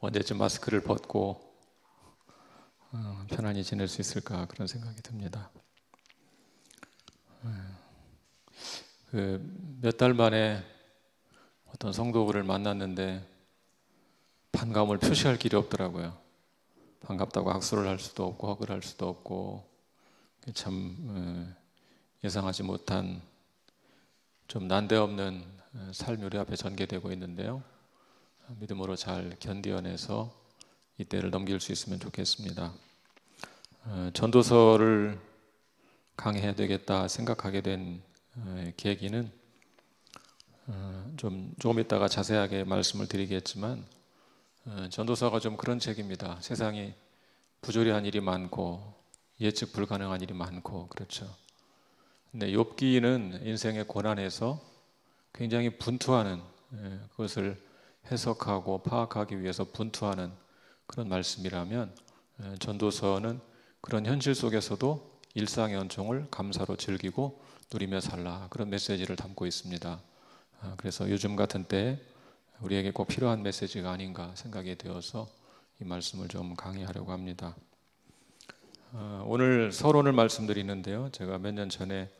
언제쯤 마스크를 벗고 편안히 지낼 수 있을까 그런 생각이 듭니다. 몇 달 만에 어떤 성도를 만났는데 반감을 표시할 길이 없더라고요. 반갑다고 악수를 할 수도 없고 허그를 할 수도 없고 참 예상하지 못한 좀 난데없는 삶이 우리 앞에 전개되고 있는데요. 믿음으로 잘 견디어내서 이때를 넘길 수 있으면 좋겠습니다. 전도서를 강해야 되겠다 생각하게 된 계기는 조금 이따가 자세하게 말씀을 드리겠지만 전도서가 좀 그런 책입니다. 세상이 부조리한 일이 많고 예측 불가능한 일이 많고 그렇죠. 근데 욥기는 인생의 고난에서 굉장히 분투하는 그것을 해석하고 파악하기 위해서 분투하는 그런 말씀이라면 전도서는 그런 현실 속에서도 일상의 은총을 감사로 즐기고 누리며 살라 그런 메시지를 담고 있습니다. 그래서 요즘 같은 때에 우리에게 꼭 필요한 메시지가 아닌가 생각이 되어서 이 말씀을 좀 강의하려고 합니다. 오늘 서론을 말씀드리는데요. 제가 몇 년 전에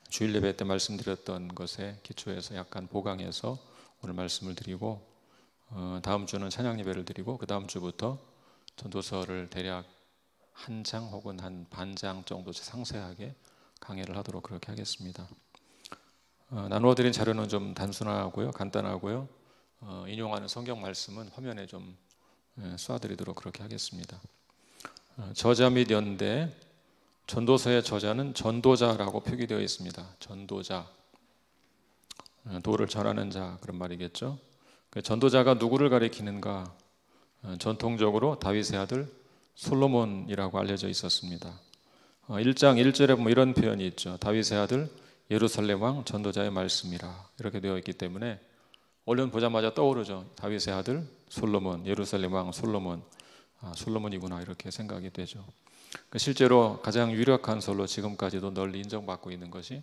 주일 예배 때 말씀드렸던 것에 기초해서 약간 보강해서 오늘 말씀을 드리고 다음 주는 찬양 예배를 드리고 그 다음 주부터 전도서를 대략 한 장 혹은 한 반 장 정도 상세하게 강의를 하도록 그렇게 하겠습니다. 나누어 드린 자료는 좀 단순하고요, 간단하고요. 인용하는 성경 말씀은 화면에 좀 쏴드리도록 그렇게 하겠습니다. 저자 및 연대, 전도서의 저자는 전도자라고 표기되어 있습니다. 전도자, 도를 전하는 자 그런 말이겠죠. 전도자가 누구를 가리키는가? 전통적으로 다윗의 아들 솔로몬이라고 알려져 있었습니다. 1장 1절에 보면 이런 표현이 있죠. 다윗의 아들 예루살렘 왕 전도자의 말씀이라 이렇게 되어 있기 때문에 얼른 보자마자 떠오르죠. 다윗의 아들 솔로몬, 예루살렘 왕 솔로몬, 솔로몬이구나 이렇게 생각이 되죠. 실제로 가장 유력한 설로 지금까지도 널리 인정받고 있는 것이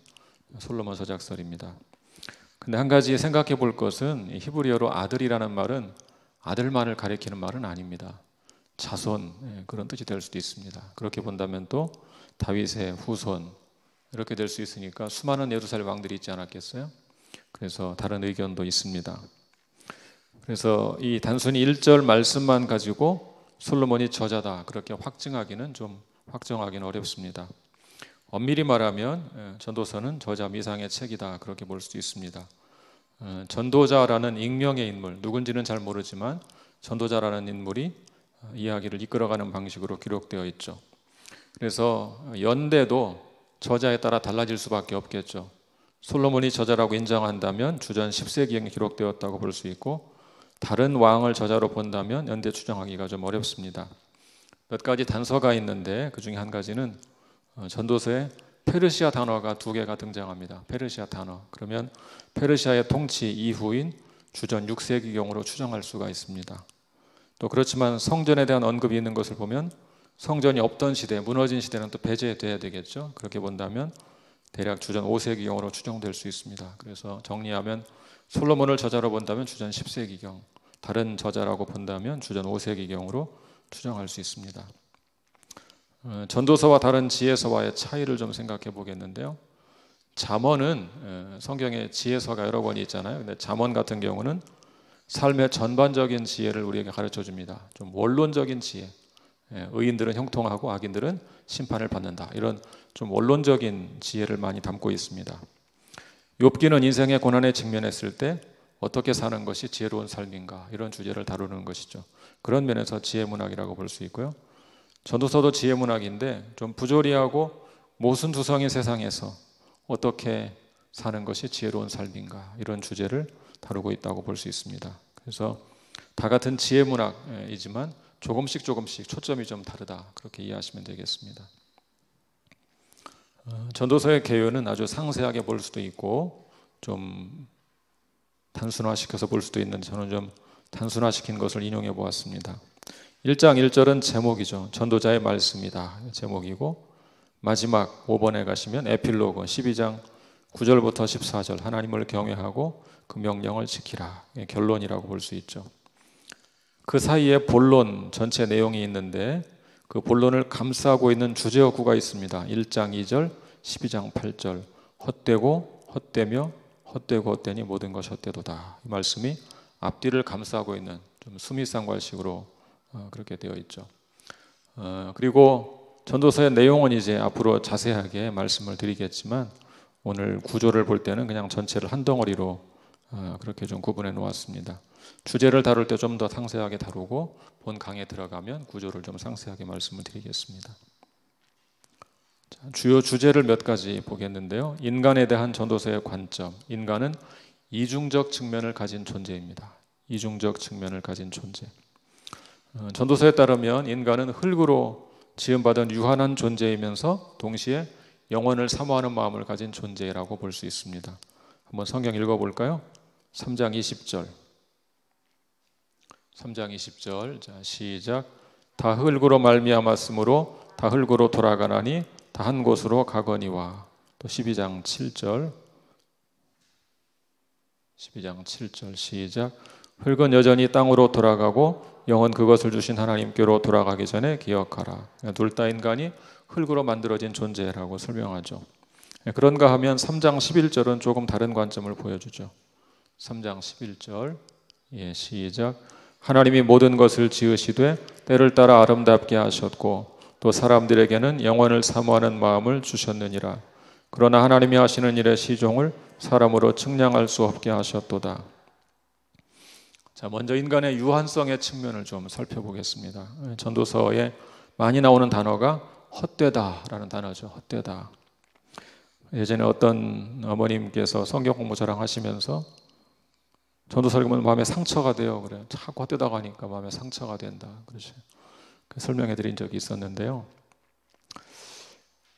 솔로몬 서작설입니다. 근데 한 가지 생각해 볼 것은 히브리어로 아들이라는 말은 아들만을 가리키는 말은 아닙니다. 자손 그런 뜻이 될 수도 있습니다. 그렇게 본다면 또 다윗의 후손 이렇게 될 수 있으니까 수많은 예루살렘 왕들이 있지 않았겠어요? 그래서 다른 의견도 있습니다. 그래서 이 단순히 1절 말씀만 가지고 솔로몬이 저자다 그렇게 확증하기는 어렵습니다. 엄밀히 말하면 전도서는 저자 미상의 책이다 그렇게 볼 수도 있습니다. 전도자라는 익명의 인물, 누군지는 잘 모르지만 전도자라는 인물이 이야기를 이끌어가는 방식으로 기록되어 있죠. 그래서 연대도 저자에 따라 달라질 수밖에 없겠죠. 솔로몬이 저자라고 인정한다면 주전 10세기에 기록되었다고 볼 수 있고 다른 왕을 저자로 본다면 연대 추정하기가 좀 어렵습니다. 몇 가지 단서가 있는데 그 중에 한 가지는 전도서에 페르시아 단어가 2개가 등장합니다. 페르시아 단어. 그러면 페르시아의 통치 이후인 주전 6세기경으로 추정할 수가 있습니다. 또 그렇지만 성전에 대한 언급이 있는 것을 보면 성전이 없던 시대, 무너진 시대는 또 배제돼야 되겠죠. 그렇게 본다면 대략 주전 5세기경으로 추정될 수 있습니다. 그래서 정리하면 솔로몬을 저자로 본다면 주전 10세기경, 다른 저자라고 본다면 주전 5세기경으로 추정할 수 있습니다. 전도서와 다른 지혜서와의 차이를 좀 생각해 보겠는데요. 잠언은 성경에 지혜서가 여러 권이 있잖아요. 근데 잠언 같은 경우는 삶의 전반적인 지혜를 우리에게 가르쳐 줍니다. 좀 원론적인 지혜. 의인들은 형통하고 악인들은 심판을 받는다. 이런 좀 원론적인 지혜를 많이 담고 있습니다. 욥기는 인생의 고난에 직면했을 때 어떻게 사는 것이 지혜로운 삶인가 이런 주제를 다루는 것이죠. 그런 면에서 지혜문학이라고 볼 수 있고요. 전도서도 지혜문학인데 좀 부조리하고 모순투성인 세상에서 어떻게 사는 것이 지혜로운 삶인가 이런 주제를 다루고 있다고 볼 수 있습니다. 그래서 다 같은 지혜문학이지만 조금씩 초점이 좀 다르다 그렇게 이해하시면 되겠습니다. 전도서의 개요는 아주 상세하게 볼 수도 있고 좀 단순화시켜서 볼 수도 있는데 저는 좀 단순화시킨 것을 인용해 보았습니다. 1장 1절은 제목이죠. 전도자의 말씀이다 제목이고 마지막 5번에 가시면 에필로그 12장 9절부터 14절 하나님을 경외하고 그 명령을 지키라 결론이라고 볼 수 있죠. 그 사이에 본론 전체 내용이 있는데 그 본론을 감싸고 있는 주제어구가 있습니다. 1장 2절, 12장 8절. 헛되고 헛되며 헛되고 헛되니 모든 것이 헛되도다. 이 말씀이 앞뒤를 감싸고 있는 좀 수미상관식으로 그렇게 되어 있죠. 그리고 전도서의 내용은 이제 앞으로 자세하게 말씀을 드리겠지만 오늘 구조를 볼 때는 그냥 전체를 한 덩어리로 그렇게 좀 구분해 놓았습니다. 주제를 다룰 때 좀 더 상세하게 다루고 본 강에 들어가면 구조를 좀 상세하게 말씀을 드리겠습니다. 자, 주요 주제를 몇 가지 보겠는데요. 인간에 대한 전도서의 관점. 인간은 이중적 측면을 가진 존재입니다. 이중적 측면을 가진 존재. 전도서에 따르면 인간은 흙으로 지음받은 유한한 존재이면서 동시에 영원을 사모하는 마음을 가진 존재라고 볼 수 있습니다. 한번 성경 읽어볼까요? 3장 20절. 3장 20절. 자, 시작. 다 흙으로 말미암았으므로 다 흙으로 돌아가나니 다 한 곳으로 가거니와. 또 12장 7절. 12장 7절 시작. 흙은 여전히 땅으로 돌아가고 영은 그것을 주신 하나님께로 돌아가기 전에 기억하라. 둘 다 인간이 흙으로 만들어진 존재라고 설명하죠. 그런가 하면 3장 11절은 조금 다른 관점을 보여주죠. 3장 11절 시작. 하나님이 모든 것을 지으시되 때를 따라 아름답게 하셨고 또 사람들에게는 영원을 사모하는 마음을 주셨느니라. 그러나 하나님이 하시는 일의 시종을 사람으로 측량할 수 없게 하셨도다. 자, 먼저 인간의 유한성의 측면을 좀 살펴보겠습니다. 전도서에 많이 나오는 단어가 헛되다라는 단어죠. 헛되다. 예전에 어떤 어머님께서 성경 공부 저랑 하시면서 전도서 읽으면 마음에 상처가 돼요. 그래요. 자꾸 헛되다고 하니까 마음에 상처가 된다. 그렇죠. 설명해 드린 적이 있었는데요.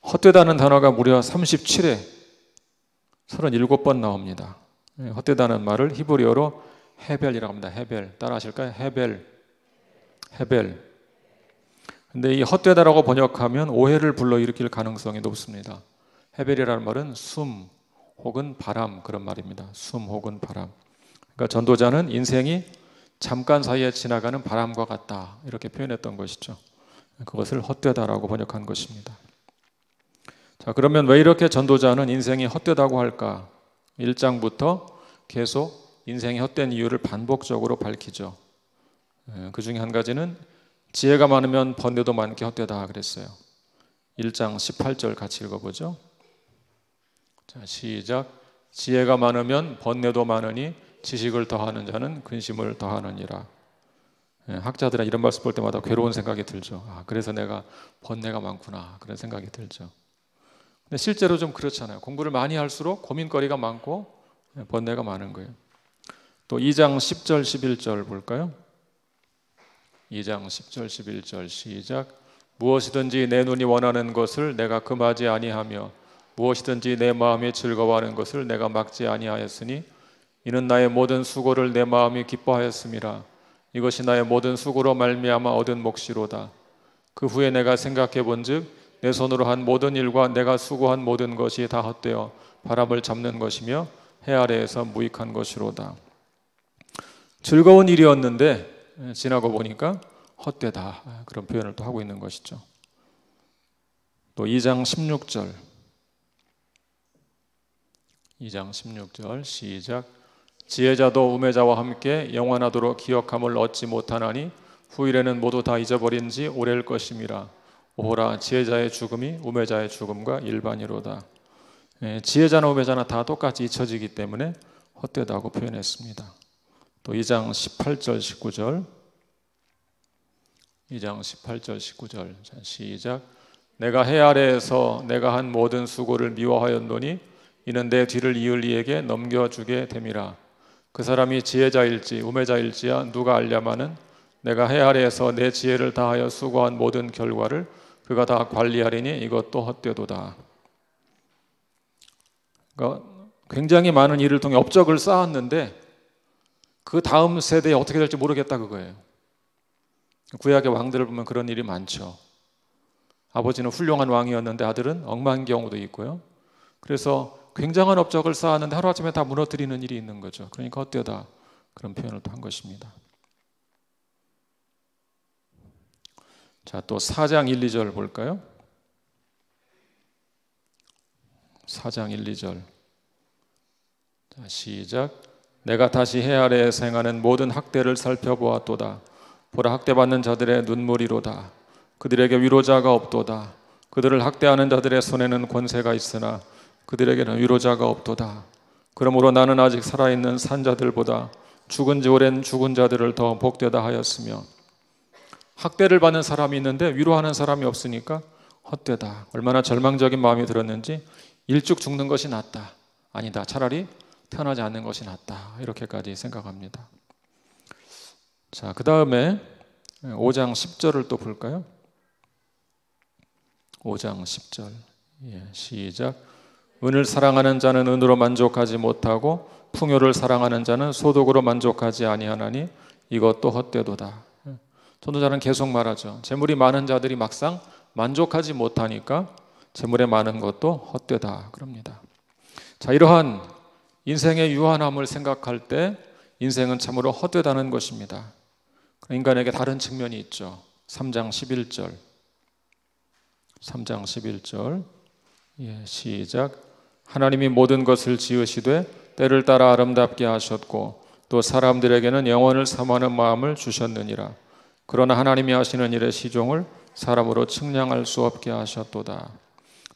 헛되다는 단어가 무려 37회 37번 나옵니다. 헛되다는 말을 히브리어로 헤벨이라고 합니다. 헤벨. 따라 하실까요? 헤벨. 근데 이 헛되다라고 번역하면 오해를 불러일으킬 가능성이 높습니다. 헤벨이라는 말은 숨 혹은 바람, 그런 말입니다. 숨 혹은 바람. 그러니까 전도자는 인생이 잠깐 사이에 지나가는 바람과 같다, 이렇게 표현했던 것이죠. 그것을 헛되다라고 번역한 것입니다. 자, 그러면 왜 이렇게 전도자는 인생이 헛되다고 할까? 1장부터 계속 인생이 헛된 이유를 반복적으로 밝히죠. 그 중에 한 가지는 지혜가 많으면 번뇌도 많게 헛되다 그랬어요. 1장 18절 같이 읽어보죠. 자, 시작. 지혜가 많으면 번뇌도 많으니 지식을 더하는 자는 근심을 더하느니라. 학자들은 이런 말씀 볼 때마다 괴로운 생각이 들죠. 그래서 내가 번뇌가 많구나, 그런 생각이 들죠. 근데 실제로 좀 그렇잖아요. 공부를 많이 할수록 고민거리가 많고 번뇌가 많은 거예요. 또 2장 10절 11절 볼까요? 2장 10절 11절 시작. 무엇이든지 내 눈이 원하는 것을 내가 금하지 아니하며 무엇이든지 내 마음이 즐거워하는 것을 내가 막지 아니하였으니 이는 나의 모든 수고를 내 마음이 기뻐하였음이라. 이것이 나의 모든 수고로 말미암아 얻은 몫이로다. 그 후에 내가 생각해 본즉 내 손으로 한 모든 일과 내가 수고한 모든 것이 다 헛되어 바람을 잡는 것이며 해 아래에서 무익한 것이로다. 즐거운 일이었는데 지나고 보니까 헛되다, 그런 표현을 또 하고 있는 것이죠. 또 2장 16절 2장 16절 시작. 지혜자도 우매자와 함께 영원하도록 기억함을 얻지 못하나니 후일에는 모두 다 잊어버린 지 오래일 것임이라. 오호라, 지혜자의 죽음이 우매자의 죽음과 일반이로다. 지혜자나 우매자나 다 똑같이 잊혀지기 때문에 헛되다고 표현했습니다. 또 2장 18절 19절 2장 18절 19절 자, 시작. 내가 해 아래에서 내가 한 모든 수고를 미워하였노니 이는 내 뒤를 이을 이에게 넘겨주게 됨이라. 그 사람이 지혜자일지 우매자일지야 누가 알랴마는 내가 해 아래에서 내 지혜를 다하여 수고한 모든 결과를 그가 다 관리하리니 이것도 헛되도다. 그러니까 굉장히 많은 일을 통해 업적을 쌓았는데 그 다음 세대에 어떻게 될지 모르겠다, 그거예요. 구약의 왕들을 보면 그런 일이 많죠. 아버지는 훌륭한 왕이었는데 아들은 엉망인 경우도 있고요. 그래서 굉장한 업적을 쌓았는데 하루아침에 다 무너뜨리는 일이 있는 거죠. 그러니까 헛되다, 그런 표현을 또 한 것입니다. 자, 또 4장 1, 2절 볼까요? 4장 1, 2절. 자, 시작. 내가 다시 해 아래에서 행하는 모든 학대를 살펴보았도다. 보라, 학대받는 자들의 눈물이로다. 그들에게 위로자가 없도다. 그들을 학대하는 자들의 손에는 권세가 있으나 그들에게는 위로자가 없도다. 그러므로 나는 아직 살아있는 산자들보다 죽은 지 오랜 죽은 자들을 더 복되다 하였으며, 학대를 받는 사람이 있는데 위로하는 사람이 없으니까 헛되다. 얼마나 절망적인 마음이 들었는지 일찍 죽는 것이 낫다. 아니다. 차라리 태어나지 않는 것이 낫다. 이렇게까지 생각합니다. 자, 그 다음에 5장 10절을 또 볼까요? 5장 10절. 시작. 은을 사랑하는 자는 은으로 만족하지 못하고 풍요를 사랑하는 자는 소득으로 만족하지 아니하나니 이것도 헛되도다. 전도자는 계속 말하죠. 재물이 많은 자들이 막상 만족하지 못하니까 재물의 많은 것도 헛되다 그럽니다. 자, 이러한 인생의 유한함을 생각할 때 인생은 참으로 헛되다는 것입니다. 인간에게 다른 측면이 있죠. 3장 11절. 3장 11절. 시작. 하나님이 모든 것을 지으시되 때를 따라 아름답게 하셨고 또 사람들에게는 영원을 삼하는 마음을 주셨느니라. 그러나 하나님이 하시는 일의 시종을 사람으로 측량할 수 없게 하셨도다.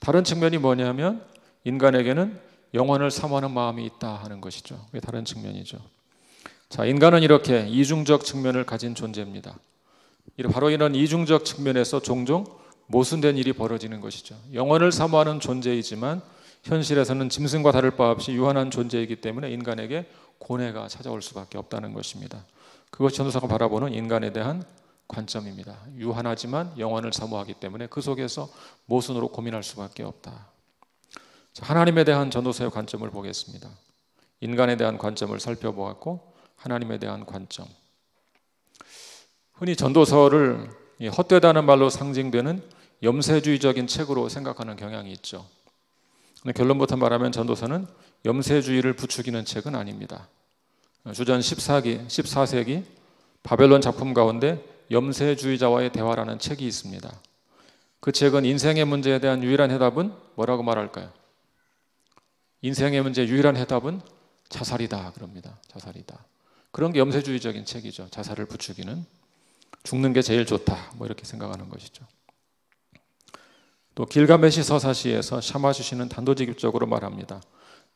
다른 측면이 뭐냐면 인간에게는 영원을 삼하는 마음이 있다 하는 것이죠. 그게 다른 측면이죠. 자, 인간은 이렇게 이중적 측면을 가진 존재입니다. 바로 이런 이중적 측면에서 종종 모순된 일이 벌어지는 것이죠. 영원을 사모하는 존재이지만 현실에서는 짐승과 다를 바 없이 유한한 존재이기 때문에 인간에게 고뇌가 찾아올 수밖에 없다는 것입니다. 그것이 전도사가 바라보는 인간에 대한 관점입니다. 유한하지만 영원을 사모하기 때문에 그 속에서 모순으로 고민할 수밖에 없다. 자, 하나님에 대한 전도사의 관점을 보겠습니다. 인간에 대한 관점을 살펴보았고 하나님에 대한 관점. 흔히 전도서를 헛되다는 말로 상징되는 염세주의적인 책으로 생각하는 경향이 있죠. 근데 결론부터 말하면 전도서는 염세주의를 부추기는 책은 아닙니다. 주전 14세기 바벨론 작품 가운데 염세주의자와의 대화라는 책이 있습니다. 그 책은 인생의 문제에 대한 유일한 해답은 뭐라고 말할까요? 인생의 문제의 유일한 해답은 자살이다 그럽니다. 자살이다. 그런 게 염세주의적인 책이죠. 자살을 부추기는. 죽는 게 제일 좋다 뭐 이렇게 생각하는 것이죠. 또 길가메시 서사시에서 샤마슈시는 단도직입적으로 말합니다.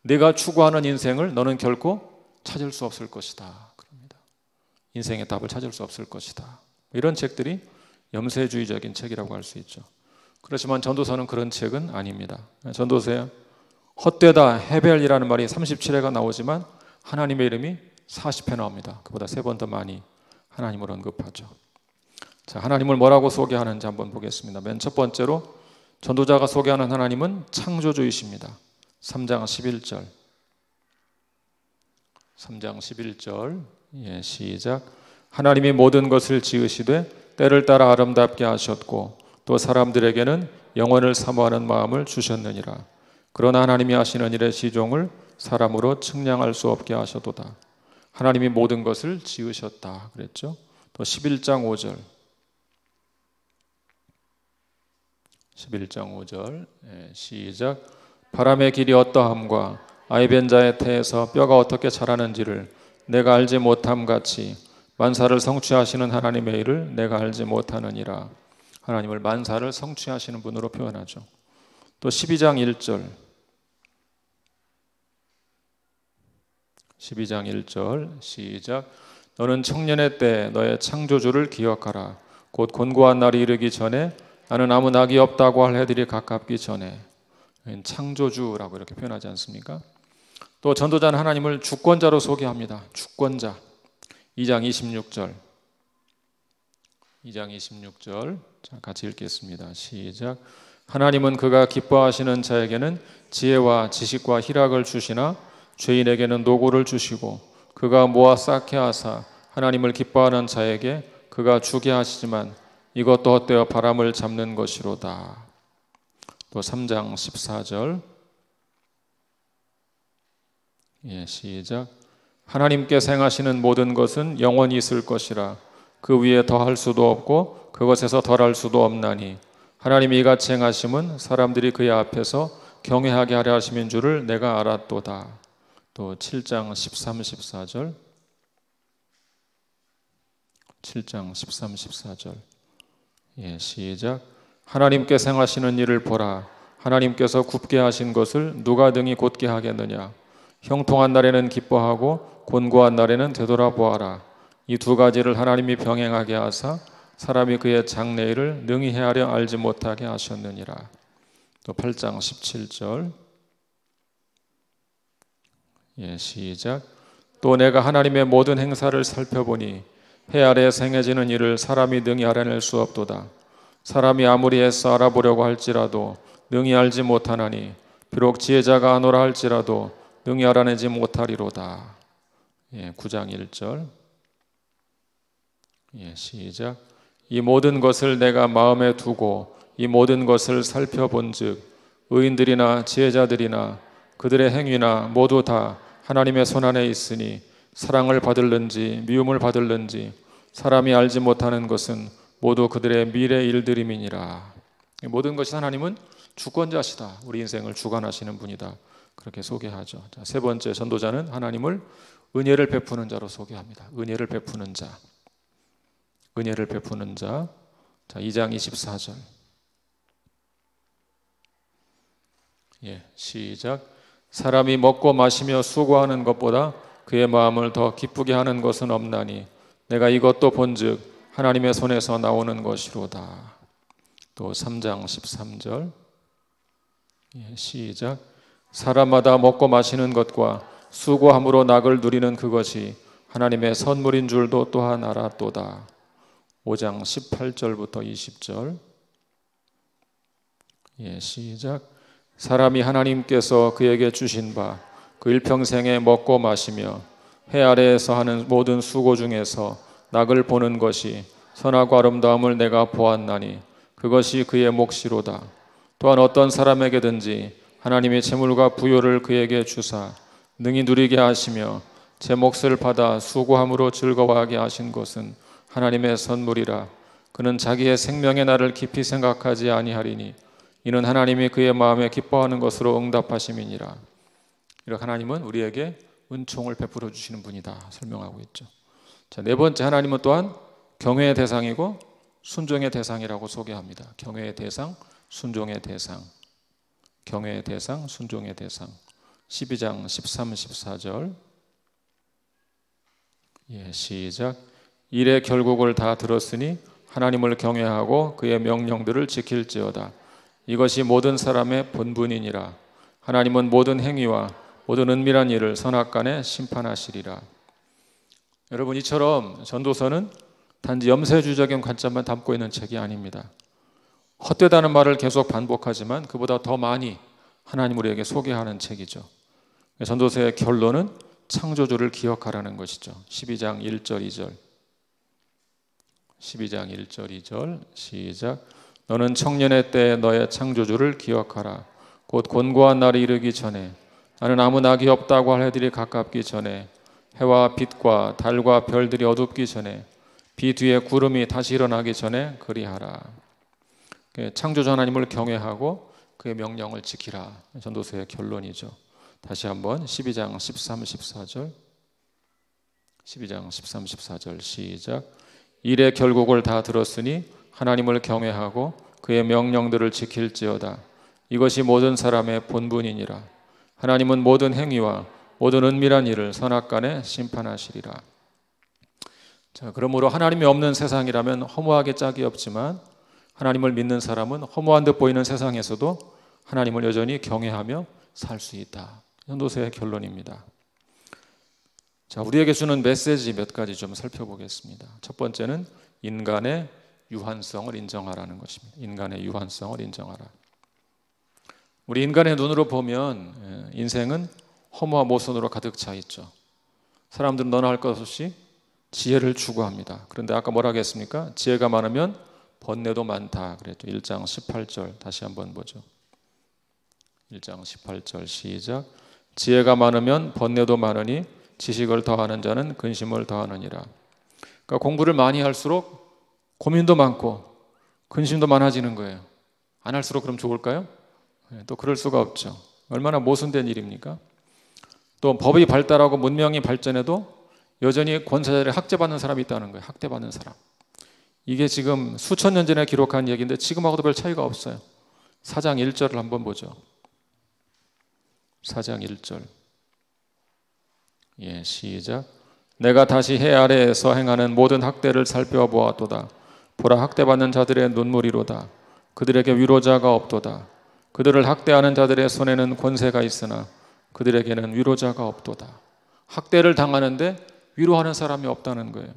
내가 추구하는 인생을 너는 결코 찾을 수 없을 것이다 그럽니다. 인생의 답을 찾을 수 없을 것이다. 이런 책들이 염세주의적인 책이라고 할 수 있죠. 그렇지만 전도서는 그런 책은 아닙니다. 전도서에 헛되다, 헤벨이라는 말이 37회가 나오지만 하나님의 이름이 40회 나옵니다. 그보다 3번 더 많이 하나님을 언급하죠. 자, 하나님을 뭐라고 소개하는지 한번 보겠습니다. 맨 첫 번째로 전도자가 소개하는 하나님은 창조주이십니다. 3장 11절. 3장 11절. 시작. 하나님이 모든 것을 지으시되 때를 따라 아름답게 하셨고 또 사람들에게는 영원을 사모하는 마음을 주셨느니라. 그러나 하나님이 하시는 일의 시종을 사람으로 측량할 수 없게 하셨도다. 하나님이 모든 것을 지으셨다 그랬죠. 또 11장 5절. 11장 5절. 시작. 바람의 길이 어떠함과 아이벤 자의 태에서 뼈가 어떻게 자라는지를 내가 알지 못함 같이 만사를 성취하시는 하나님의 일을 내가 알지 못하느니라. 하나님을 만사를 성취하시는 분으로 표현하죠. 또 12장 1절. 12장 1절. 시작. 너는 청년의 때 너의 창조주를 기억하라. 곧 곤고한 날이 이르기 전에 나는 아무 낙이 없다고 할 해들이 가깝기 전에. 창조주라고 이렇게 표현하지 않습니까? 또 전도자는 하나님을 주권자로 소개합니다. 주권자. 2장 26절. 2장 26절. 자, 같이 읽겠습니다. 시작. 하나님은 그가 기뻐하시는 자에게는 지혜와 지식과 희락을 주시나 죄인에게는 노고를 주시고 그가 모아 쌓게 하사 하나님을 기뻐하는 자에게 그가 주게 하시지만 이것도 헛되어 바람을 잡는 것이로다. 또 3장 14절. 시작. 하나님께서 행하시는 모든 것은 영원히 있을 것이라 그 위에 더할 수도 없고 그것에서 덜할 수도 없나니 하나님이 이같이 행하심은 사람들이 그의 앞에서 경외하게 하려 하심인 줄을 내가 알았도다. 또 7장 13, 14절 7장 13, 14절 시작. 하나님께서 행하시는 일을 보라. 하나님께서 굽게 하신 것을 누가 등이 곧게 하겠느냐. 형통한 날에는 기뻐하고 곤고한 날에는 되돌아보아라. 이 두 가지를 하나님이 병행하게 하사 사람이 그의 장래일을 능히 헤아려 알지 못하게 하셨느니라. 또 8장 17절 시작. 또 내가 하나님의 모든 행사를 살펴보니 해 아래에서 행해지는 일을 사람이 능히 알아낼 수 없도다. 사람이 아무리 애써 알아보려고 할지라도 능히 알지 못하나니 비록 지혜자가 하노라 할지라도 능히 알아내지 못하리로다. 9장 1절 시작. 이 모든 것을 내가 마음에 두고 이 모든 것을 살펴본즉 의인들이나 지혜자들이나 그들의 행위나 모두 다 하나님의 손안에 있으니 사랑을 받을는지 미움을 받을는지 사람이 알지 못하는 것은 모두 그들의 미래 일들임이니라. 모든 것이 하나님은 주권자시다. 우리 인생을 주관하시는 분이다. 그렇게 소개하죠. 자, 세 번째 전도자는 하나님을 은혜를 베푸는 자로 소개합니다. 은혜를 베푸는 자. 은혜를 베푸는 자. 자, 2장 24절. 시작. 사람이 먹고 마시며 수고하는 것보다 그의 마음을 더 기쁘게 하는 것은 없나니 내가 이것도 본즉 하나님의 손에서 나오는 것이로다. 또 3장 13절 시작. 사람마다 먹고 마시는 것과 수고함으로 낙을 누리는 그것이 하나님의 선물인 줄도 또한 알았도다. 5장 18절부터 20절 시작. 사람이 하나님께서 그에게 주신 바 그 일평생에 먹고 마시며 해 아래에서 하는 모든 수고 중에서 낙을 보는 것이 선하고 아름다움을 내가 보았나니 그것이 그의 몫이로다. 또한 어떤 사람에게든지 하나님의 재물과 부요를 그에게 주사 능히 누리게 하시며 제 몫을 받아 수고함으로 즐거워하게 하신 것은 하나님의 선물이라. 그는 자기의 생명의 날을 깊이 생각하지 아니하리니 이는 하나님이 그의 마음에 기뻐하는 것으로 응답하심이니라. 이렇게 하나님은 우리에게 은총을 베풀어 주시는 분이다 설명하고 있죠. 자, 네 번째 하나님은 또한 경외의 대상이고 순종의 대상이라고 소개합니다. 경외의 대상, 순종의 대상. 경외의 대상, 순종의 대상. 12장 13, 14절 시작. 일의 결국을 다 들었으니 하나님을 경외하고 그의 명령들을 지킬지어다. 이것이 모든 사람의 본분이니라. 하나님은 모든 행위와 모든 은밀한 일을 선악간에 심판하시리라. 여러분, 이처럼 전도서는 단지 염세주의적인 관점만 담고 있는 책이 아닙니다. 헛되다는 말을 계속 반복하지만 그보다 더 많이 하나님 우리에게 소개하는 책이죠. 전도서의 결론은 창조주를 기억하라는 것이죠. 12장 1절 2절 12장 1절 2절 시작. 너는 청년의 때에 너의 창조주를 기억하라. 곧 곤고한 날이 이르기 전에 나는 아무 낙이 없다고 할 해들이 가깝기 전에 해와 빛과 달과 별들이 어둡기 전에 비 뒤에 구름이 다시 일어나기 전에 그리하라. 창조주 하나님을 경외하고 그의 명령을 지키라. 전도서의 결론이죠. 다시 한번 12장 13, 14절 12장 13, 14절 시작. 일의 결국을 다 들었으니 하나님을 경외하고 그의 명령들을 지킬지어다. 이것이 모든 사람의 본분이니라. 하나님은 모든 행위와 모든 은밀한 일을 선악간에 심판하시리라. 자, 그러므로 하나님이 없는 세상이라면 허무하게 짝이 없지만 하나님을 믿는 사람은 허무한 듯 보이는 세상에서도 하나님을 여전히 경외하며 살 수 있다. 전도서의 결론입니다. 자, 우리에게 주는 메시지 몇 가지 좀 살펴보겠습니다. 첫 번째는 인간의 유한성을 인정하라는 것입니다. 인간의 유한성을 인정하라. 우리 인간의 눈으로 보면 인생은 허무와 모순으로 가득 차 있죠. 사람들은 너나 할 것 없이 지혜를 추구합니다. 그런데 아까 뭐라고 했습니까? 지혜가 많으면 번뇌도 많다 그랬죠. 1장 18절 다시 한번 보죠. 1장 18절 시작. 지혜가 많으면 번뇌도 많으니 지식을 더하는 자는 근심을 더하느니라. 그러니까 공부를 많이 할수록 고민도 많고 근심도 많아지는 거예요. 안 할수록 그럼 좋을까요? 또 그럴 수가 없죠. 얼마나 모순된 일입니까? 또 법이 발달하고 문명이 발전해도 여전히 권세자들이 학대받는 사람이 있다는 거예요. 학대받는 사람. 이게 지금 수천 년 전에 기록한 얘기인데 지금하고도 별 차이가 없어요. 4장 1절을 한번 보죠. 4장 1절. 예, 시작. 내가 다시 해 아래에서 행하는 모든 학대를 살펴보았도다. 보라, 학대받는 자들의 눈물이로다. 그들에게 위로자가 없도다. 그들을 학대하는 자들의 손에는 권세가 있으나 그들에게는 위로자가 없도다. 학대를 당하는데 위로하는 사람이 없다는 거예요.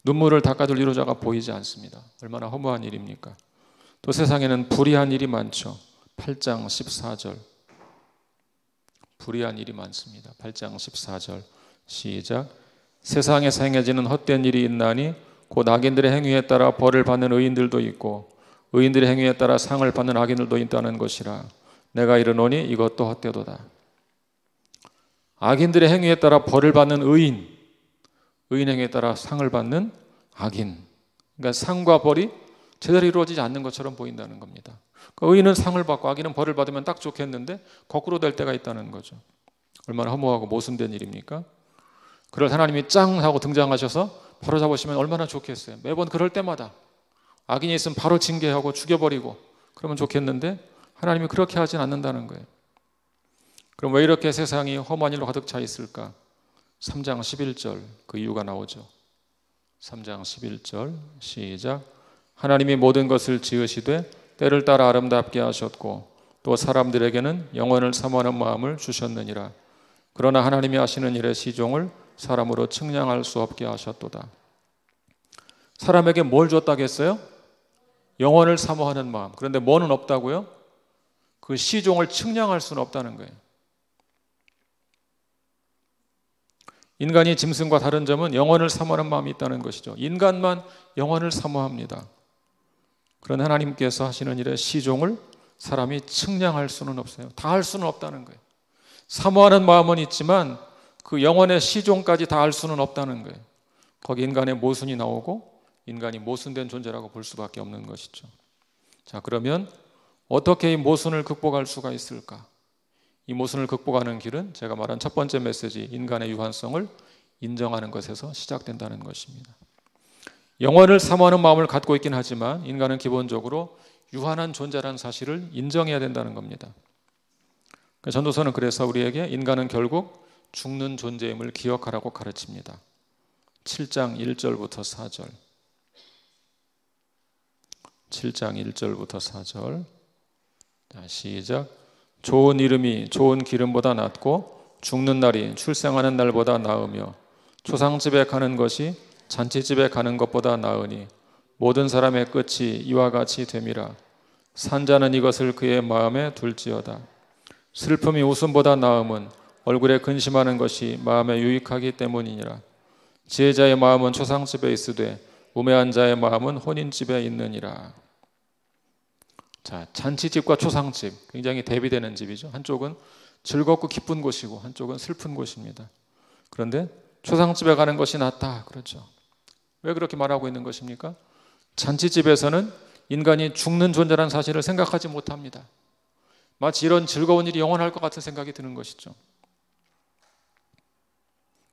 눈물을 닦아줄 위로자가 보이지 않습니다. 얼마나 허무한 일입니까? 또 세상에는 불의한 일이 많죠. 8장 14절. 불의한 일이 많습니다. 8장 14절 시작. 세상에서 행해지는 헛된 일이 있나니 곧 악인들의 행위에 따라 벌을 받는 의인들도 있고 의인들의 행위에 따라 상을 받는 악인들도 있다는 것이라. 내가 이르노니 이것도 헛되도다. 악인들의 행위에 따라 벌을 받는 의인, 의인 행위에 따라 상을 받는 악인. 그러니까 상과 벌이 제대로 이루어지지 않는 것처럼 보인다는 겁니다. 그러니까 의인은 상을 받고 악인은 벌을 받으면 딱 좋겠는데 거꾸로 될 때가 있다는 거죠. 얼마나 허무하고 모순된 일입니까? 그럴 하나님이 짱 하고 등장하셔서 바로 잡으시면 얼마나 좋겠어요. 매번 그럴 때마다 악인이 있으면 바로 징계하고 죽여버리고 그러면 좋겠는데 하나님이 그렇게 하진 않는다는 거예요. 그럼 왜 이렇게 세상이 험한 일로 가득 차 있을까? 3장 11절 그 이유가 나오죠. 3장 11절 시작. 하나님이 모든 것을 지으시되 때를 따라 아름답게 하셨고 또 사람들에게는 영원을 사모하는 마음을 주셨느니라. 그러나 하나님이 하시는 일의 시종을 사람으로 측량할 수 없게 하셨도다. 사람에게 뭘 줬다겠어요? 영원을 사모하는 마음. 그런데 뭐는 없다고요? 그 시종을 측량할 수는 없다는 거예요. 인간이 짐승과 다른 점은 영원을 사모하는 마음이 있다는 것이죠. 인간만 영원을 사모합니다. 그런 하나님께서 하시는 일의 시종을 사람이 측량할 수는 없어요. 다 할 수는 없다는 거예요. 사모하는 마음은 있지만 그 영원의 시종까지 다 할 수는 없다는 거예요. 거기 인간의 모순이 나오고 인간이 모순된 존재라고 볼 수밖에 없는 것이죠. 자, 그러면 어떻게 이 모순을 극복할 수가 있을까? 이 모순을 극복하는 길은 제가 말한 첫 번째 메시지, 인간의 유한성을 인정하는 것에서 시작된다는 것입니다. 영원을 사모하는 마음을 갖고 있긴 하지만 인간은 기본적으로 유한한 존재라는 사실을 인정해야 된다는 겁니다. 전도서는 그래서 우리에게 인간은 결국 죽는 존재임을 기억하라고 가르칩니다. 7장 1절부터 4절. 7장 1절부터 4절. 자, 시작. 좋은 이름이 좋은 기름보다 낫고 죽는 날이 출생하는 날보다 나으며 초상집에 가는 것이 잔치집에 가는 것보다 나으니 모든 사람의 끝이 이와 같이 됨이라. 산자는 이것을 그의 마음에 둘지어다. 슬픔이 웃음보다 나음은 얼굴에 근심하는 것이 마음에 유익하기 때문이니라. 지혜자의 마음은 초상집에 있으되 우매한 자의 마음은 혼인집에 있느니라. 자, 잔치집과 초상집 굉장히 대비되는 집이죠. 한쪽은 즐겁고 기쁜 곳이고 한쪽은 슬픈 곳입니다. 그런데 초상집에 가는 것이 낫다 그렇죠. 왜 그렇게 말하고 있는 것입니까? 잔치집에서는 인간이 죽는 존재라는 사실을 생각하지 못합니다. 마치 이런 즐거운 일이 영원할 것 같은 생각이 드는 것이죠.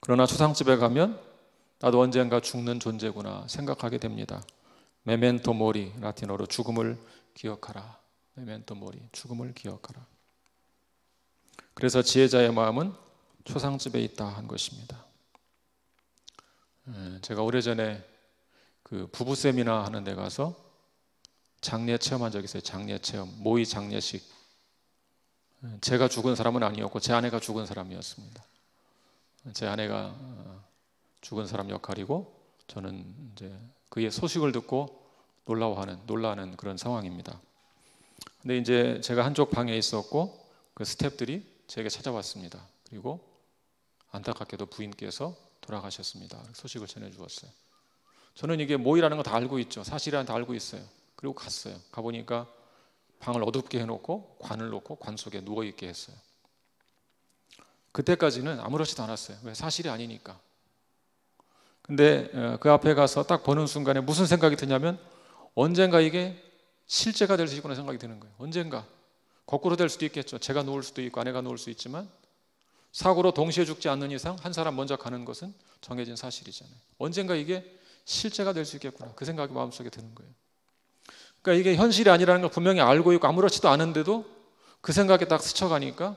그러나 초상집에 가면 나도 언젠가 죽는 존재구나 생각하게 됩니다. 메멘토 모리, 라틴어로 죽음을 기억하라. 메멘토 모리, 죽음을 기억하라. 그래서 지혜자의 마음은 초상집에 있다 한 것입니다. 제가 오래전에 그 부부 세미나 하는 데 가서 장례 체험한 적이 있어요. 장례 체험, 모의 장례식. 제가 죽은 사람은 아니었고 제 아내가 죽은 사람이었습니다. 제 아내가 죽은 사람 역할이고 저는 이제 그의 소식을 듣고 놀라는 그런 상황입니다. 근데 이제 제가 한쪽 방에 있었고 그 스태프들이 제게 찾아왔습니다. 그리고 안타깝게도 부인께서 돌아가셨습니다. 소식을 전해주었어요. 저는 이게 모의라는 거 다 알고 있죠. 사실이란 다 알고 있어요. 그리고 갔어요. 가보니까 방을 어둡게 해놓고 관을 놓고 관 속에 누워있게 했어요. 그때까지는 아무렇지도 않았어요. 왜? 사실이 아니니까. 근데 그 앞에 가서 딱 보는 순간에 무슨 생각이 드냐면 언젠가 이게 실제가 될 수 있구나 생각이 드는 거예요. 언젠가. 거꾸로 될 수도 있겠죠. 제가 누울 수도 있고 아내가 누울 수 있지만 사고로 동시에 죽지 않는 이상 한 사람 먼저 가는 것은 정해진 사실이잖아요. 언젠가 이게 실제가 될 수 있겠구나. 그 생각이 마음속에 드는 거예요. 그러니까 이게 현실이 아니라는 걸 분명히 알고 있고 아무렇지도 않은데도 그 생각에 딱 스쳐가니까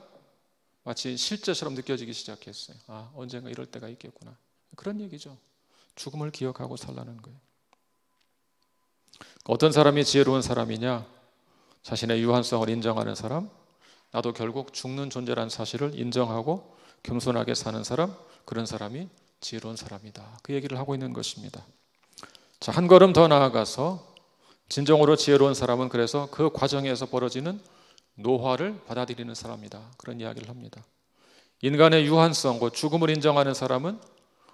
마치 실제처럼 느껴지기 시작했어요. 아, 언젠가 이럴 때가 있겠구나. 그런 얘기죠. 죽음을 기억하고 살라는 거예요. 어떤 사람이 지혜로운 사람이냐? 자신의 유한성을 인정하는 사람, 나도 결국 죽는 존재라는 사실을 인정하고 겸손하게 사는 사람, 그런 사람이 지혜로운 사람이다. 그 얘기를 하고 있는 것입니다. 자, 한 걸음 더 나아가서 진정으로 지혜로운 사람은 그래서 그 과정에서 벌어지는 노화를 받아들이는 사람이다. 그런 이야기를 합니다. 인간의 유한성, 죽음을 인정하는 사람은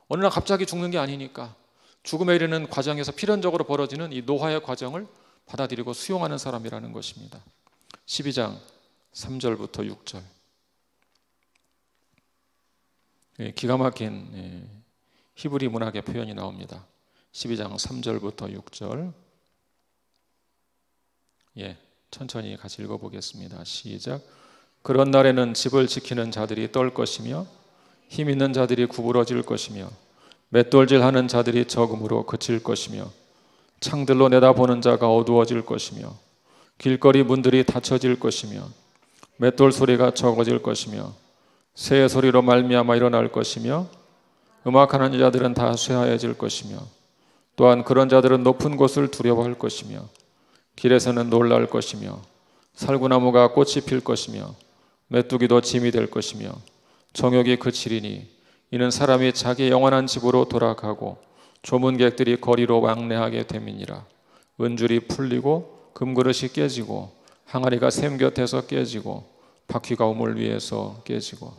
어느 날 갑자기 죽는 게 아니니까 죽음에 이르는 과정에서 필연적으로 벌어지는 이 노화의 과정을 받아들이고 수용하는 사람이라는 것입니다. 12장 3절부터 6절. 기가 막힌 히브리 문학의 표현이 나옵니다. 12장 3절부터 6절. 천천히 같이 읽어보겠습니다. 시작. 그런 날에는 집을 지키는 자들이 떨 것이며 힘 있는 자들이 구부러질 것이며 맷돌질하는 자들이 적음으로 그칠 것이며 창들로 내다보는 자가 어두워질 것이며 길거리 문들이 닫혀질 것이며 맷돌 소리가 적어질 것이며 새 소리로 말미암아 일어날 것이며 음악하는 자들은 다 쇠하여질 것이며 또한 그런 자들은 높은 곳을 두려워할 것이며 길에서는 놀랄 것이며 살구나무가 꽃이 필 것이며 메뚜기도 짐이 될 것이며 정욕이 그치리니 이는 사람이 자기 영원한 집으로 돌아가고 조문객들이 거리로 왕래하게 됨이니라. 은줄이 풀리고 금그릇이 깨지고 항아리가 샘 곁에서 깨지고 바퀴가 우물 위에서 깨지고.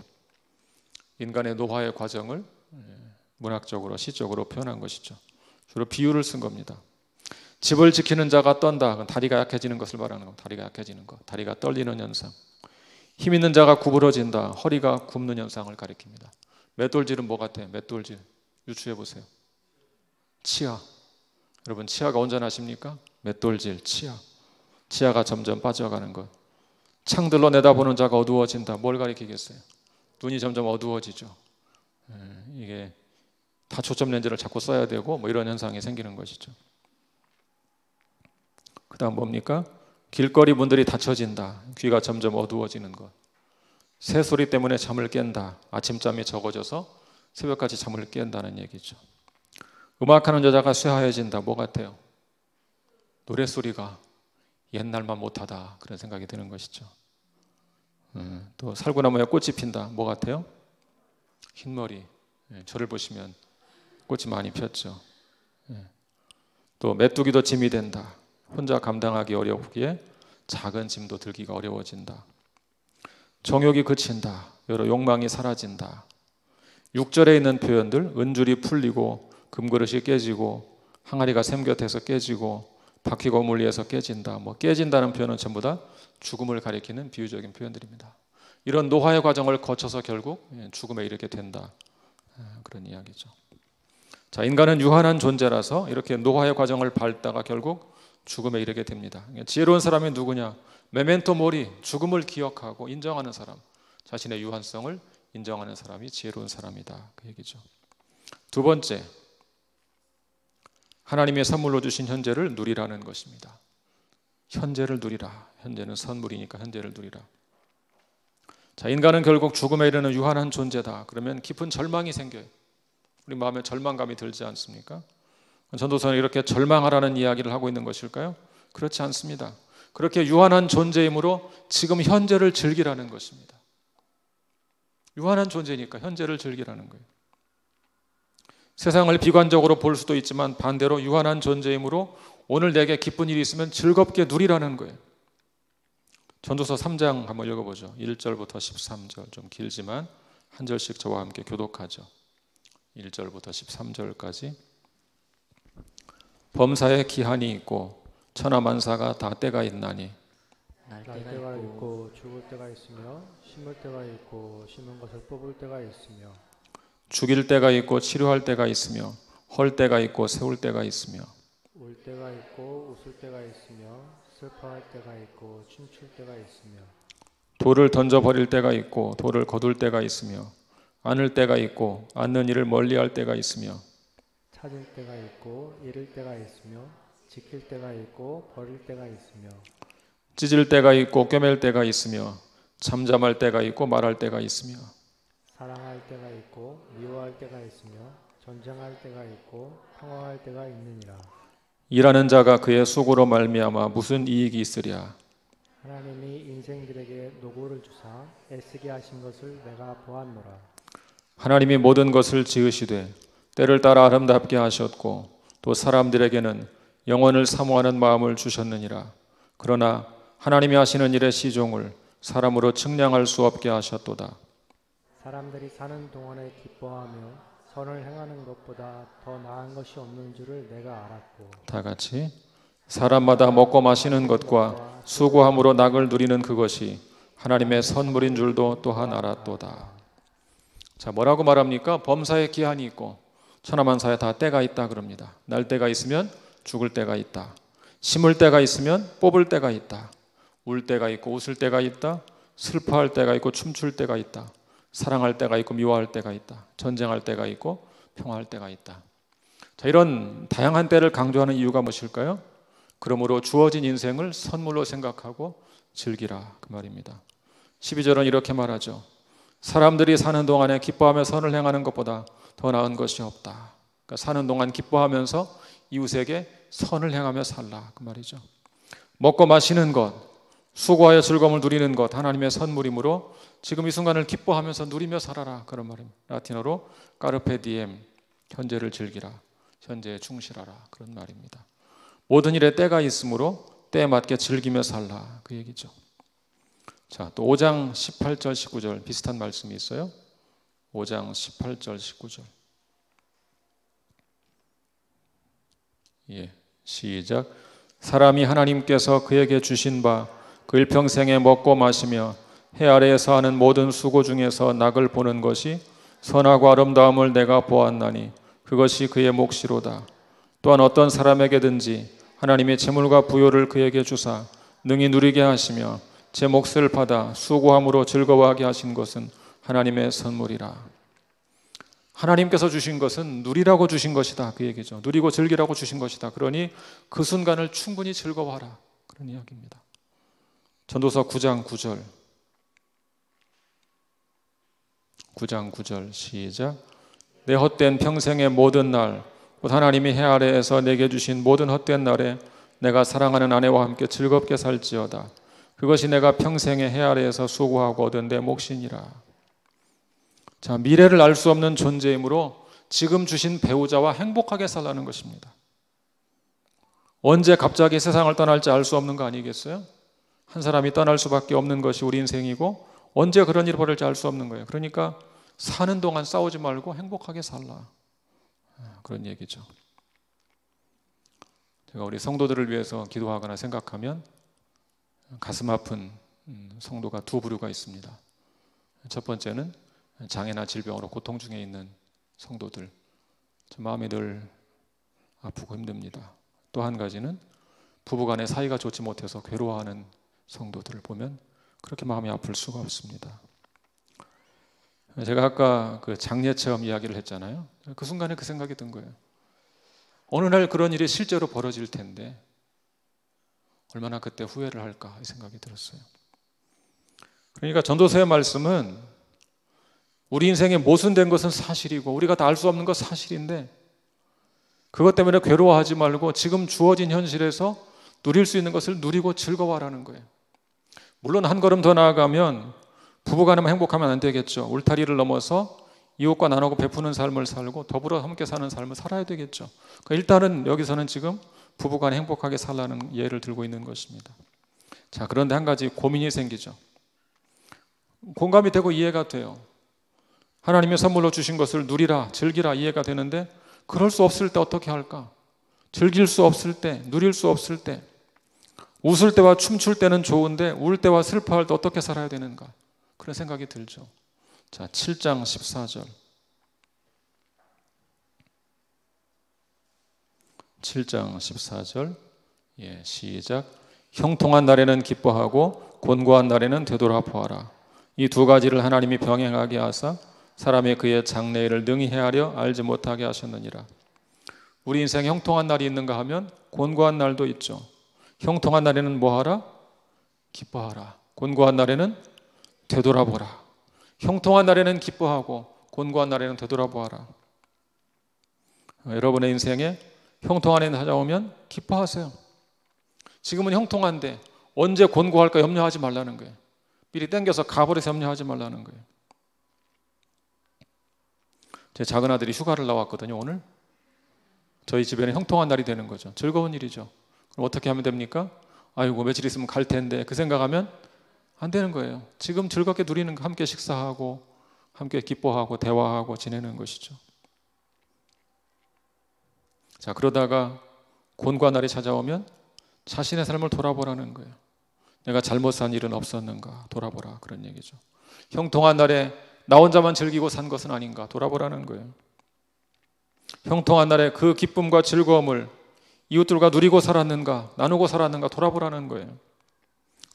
인간의 노화의 과정을 문학적으로 시적으로 표현한 것이죠. 주로 비유를 쓴 겁니다. 집을 지키는 자가 떤다. 그건 다리가 약해지는 것을 말하는 겁니다. 다리가 약해지는 것, 다리가 떨리는 현상. 힘 있는 자가 구부러진다. 허리가 굽는 현상을 가리킵니다. 맷돌질은 뭐 같아요? 맷돌질 유추해 보세요. 치아. 여러분 치아가 온전하십니까? 맷돌질, 치아가 점점 빠져가는 것. 창들로 내다보는 자가 어두워진다. 뭘 가리키겠어요? 눈이 점점 어두워지죠. 이게 다 초점 렌즈를 자꾸 써야 되고 뭐 이런 현상이 생기는 것이죠. 그 다음 뭡니까? 길거리 문들이 닫혀진다. 귀가 점점 어두워지는 것. 새소리 때문에 잠을 깬다. 아침잠이 적어져서 새벽까지 잠을 깬다는 얘기죠. 음악하는 여자가 쇠하여진다. 뭐 같아요? 노랫소리가 옛날만 못하다. 그런 생각이 드는 것이죠. 또 살구나무에 꽃이 핀다. 뭐 같아요? 흰머리. 저를 보시면 꽃이 많이 폈죠. 또 메뚜기도 짐이 된다. 혼자 감당하기 어렵기에 작은 짐도 들기가 어려워진다. 정욕이 그친다. 여러 욕망이 사라진다. 6절에 있는 표현들, 은줄이 풀리고 금그릇이 깨지고 항아리가 샘 곁에서 깨지고 바퀴가 우물 위에서 깨진다. 뭐 깨진다는 표현은 전부 다 죽음을 가리키는 비유적인 표현들입니다. 이런 노화의 과정을 거쳐서 결국 죽음에 이르게 된다. 그런 이야기죠. 자, 인간은 유한한 존재라서 이렇게 노화의 과정을 밟다가 결국 죽음에 이르게 됩니다. 지혜로운 사람이 누구냐? 메멘토 모리, 죽음을 기억하고 인정하는 사람, 자신의 유한성을 인정하는 사람이 지혜로운 사람이다. 그 얘기죠. 두 번째, 하나님의 선물로 주신 현재를 누리라는 것입니다. 현재를 누리라. 현재는 선물이니까 현재를 누리라. 자, 인간은 결국 죽음에 이르는 유한한 존재다. 그러면 깊은 절망이 생겨요. 우리 마음에 절망감이 들지 않습니까? 전도서는 이렇게 절망하라는 이야기를 하고 있는 것일까요? 그렇지 않습니다. 그렇게 유한한 존재이므로 지금 현재를 즐기라는 것입니다. 유한한 존재니까 현재를 즐기라는 거예요. 세상을 비관적으로 볼 수도 있지만 반대로 유한한 존재이므로 오늘 내게 기쁜 일이 있으면 즐겁게 누리라는 거예요. 전도서 3장 한번 읽어보죠. 1절부터 13절, 좀 길지만 한 절씩 저와 함께 교독하죠. 1절부터 13절까지. 범사에 기한이 있고 천하만사가 다 때가 있나니 날 때가 있고 죽을 때가 있으며 심을 때가 있고 심은 것을 뽑을 때가 있으며 죽일 때가 있고 치료할 때가 있으며 헐 때가 있고 세울 때가 있으며 울 때가 있고 웃을 때가 있으며 슬퍼할 때가 있고 춤출 때가 있으며 돌을 던져버릴 때가 있고 돌을 거둘 때가 있으며 안을 때가 있고 안는 이를 멀리할 때가 있으며 찾을 때가 있고 잃을 때가 있으며 지킬 때가 있고 버릴 때가 있으며 찢을 때가 있고 꿰맬 때가 있으며 잠잠할 때가 있고 말할 때가 있으며 사랑할 때가 있고 미워할 때가 있으며 전쟁할 때가 있고 평화할 때가 있느니라. 일하는 자가 그의 수고로 말미암아 무슨 이익이 있으랴. 하나님이 인생들에게 노고를 주사 애쓰게 하신 것을 내가 보았노라. 하나님이 모든 것을 지으시되 때를 따라 아름답게 하셨고 또 사람들에게는 영원을 사모하는 마음을 주셨느니라. 그러나 하나님이 하시는 일의 시종을 사람으로 측량할 수 없게 하셨도다. 사람들이 사는 동안에 기뻐하며 선을 행하는 것보다 더 나은 것이 없는 줄을 내가 알았고 다 같이 사람마다 먹고 마시는 것과 수고함으로 낙을 누리는 그것이 하나님의 선물인 줄도 또한 알았도다. 자, 뭐라고 말합니까? 범사에 기한이 있고 천하만사에 다 때가 있다 그럽니다. 날 때가 있으면 죽을 때가 있다. 심을 때가 있으면 뽑을 때가 있다. 울 때가 있고 웃을 때가 있다. 슬퍼할 때가 있고 춤출 때가 있다. 사랑할 때가 있고 미워할 때가 있다. 전쟁할 때가 있고 평화할 때가 있다. 자, 이런 다양한 때를 강조하는 이유가 무엇일까요? 그러므로 주어진 인생을 선물로 생각하고 즐기라 그 말입니다. 12절은 이렇게 말하죠. 사람들이 사는 동안에 기뻐하며 선을 행하는 것보다 더 나은 것이 없다. 그러니까 사는 동안 기뻐하면서 이웃에게 선을 행하며 살라 그 말이죠. 먹고 마시는 것, 수고하여 즐거움을 누리는 것 하나님의 선물이므로 지금 이 순간을 기뻐하면서 누리며 살아라 그런 말입니다. 라틴어로 까르페 디엠, 현재를 즐기라, 현재에 충실하라 그런 말입니다. 모든 일에 때가 있으므로 때에 맞게 즐기며 살라 그 얘기죠. 자, 또 5장 18절 19절 비슷한 말씀이 있어요. 5장 18절 19절 시작. 사람이 하나님께서 그에게 주신 바 그 일평생에 먹고 마시며 해 아래에서 하는 모든 수고 중에서 낙을 보는 것이 선하고 아름다움을 내가 보았나니 그것이 그의 몫이로다. 또한 어떤 사람에게든지 하나님의 재물과 부요를 그에게 주사 능히 누리게 하시며 제 몫을 받아 수고함으로 즐거워하게 하신 것은 하나님의 선물이라. 하나님께서 주신 것은 누리라고 주신 것이다 그 얘기죠. 누리고 즐기라고 주신 것이다. 그러니 그 순간을 충분히 즐거워하라 그런 이야기입니다. 전도서 9장 9절 9장 9절 시작. 내 헛된 평생의 모든 날 곧 하나님이 해 아래에서 내게 주신 모든 헛된 날에 내가 사랑하는 아내와 함께 즐겁게 살지어다. 그것이 내가 평생의 해 아래에서 수고하고 얻은 내 몫이니라. 자, 미래를 알 수 없는 존재이므로 지금 주신 배우자와 행복하게 살라는 것입니다. 언제 갑자기 세상을 떠날지 알 수 없는 거 아니겠어요? 한 사람이 떠날 수밖에 없는 것이 우리 인생이고 언제 그런 일이 벌어질지 알 수 없는 거예요. 그러니까 사는 동안 싸우지 말고 행복하게 살라 그런 얘기죠. 제가 우리 성도들을 위해서 기도하거나 생각하면 가슴 아픈 성도가 두 부류가 있습니다. 첫 번째는 장애나 질병으로 고통 중에 있는 성도들, 마음이 늘 아프고 힘듭니다. 또 한 가지는 부부간의 사이가 좋지 못해서 괴로워하는 성도들을 보면 그렇게 마음이 아플 수가 없습니다. 제가 아까 그 장례 체험 이야기를 했잖아요. 그 순간에 그 생각이 든 거예요. 어느 날 그런 일이 실제로 벌어질 텐데 얼마나 그때 후회를 할까 이 생각이 들었어요. 그러니까 전도서의 말씀은 우리 인생에 모순된 것은 사실이고 우리가 다 알 수 없는 것 사실인데 그것 때문에 괴로워하지 말고 지금 주어진 현실에서 누릴 수 있는 것을 누리고 즐거워하라는 거예요. 물론 한 걸음 더 나아가면 부부간에만 행복하면 안 되겠죠. 울타리를 넘어서 이웃과 나누고 베푸는 삶을 살고 더불어 함께 사는 삶을 살아야 되겠죠. 그러니까 일단은 여기서는 지금 부부간에 행복하게 살라는 예를 들고 있는 것입니다. 자, 그런데 한 가지 고민이 생기죠. 공감이 되고 이해가 돼요. 하나님의 선물로 주신 것을 누리라, 즐기라 이해가 되는데 그럴 수 없을 때 어떻게 할까? 즐길 수 없을 때, 누릴 수 없을 때, 웃을 때와 춤출 때는 좋은데 울 때와 슬퍼할 때 어떻게 살아야 되는가? 그런 생각이 들죠. 자, 7장 14절 7장 14절. 예, 시작. 형통한 날에는 기뻐하고 곤고한 날에는 되돌아보아라. 이 두 가지를 하나님이 병행하게 하사 사람이 그의 장래일을 능히 헤아려 알지 못하게 하셨느니라. 우리 인생에 형통한 날이 있는가 하면 곤고한 날도 있죠. 형통한 날에는 뭐하라? 기뻐하라. 곤고한 날에는 되돌아보라. 형통한 날에는 기뻐하고 곤고한 날에는 되돌아보아라. 여러분의 인생에 형통한 해 찾아오면 기뻐하세요. 지금은 형통한데 언제 곤고할까 염려하지 말라는 거예요. 미리 땡겨서 가버려서 염려하지 말라는 거예요. 제 작은 아들이 휴가를 나왔거든요. 오늘 저희 집에는 형통한 날이 되는 거죠. 즐거운 일이죠. 그럼 어떻게 하면 됩니까? 아이고 며칠 있으면 갈 텐데 그 생각하면 안 되는 거예요. 지금 즐겁게 누리는 거, 함께 식사하고 함께 기뻐하고 대화하고 지내는 것이죠. 자, 그러다가 곤고한 날이 찾아오면 자신의 삶을 돌아보라는 거예요. 내가 잘못 산 일은 없었는가 돌아보라, 그런 얘기죠. 형통한 날에 나 혼자만 즐기고 산 것은 아닌가 돌아보라는 거예요. 형통한 날에 그 기쁨과 즐거움을 이웃들과 누리고 살았는가, 나누고 살았는가 돌아보라는 거예요.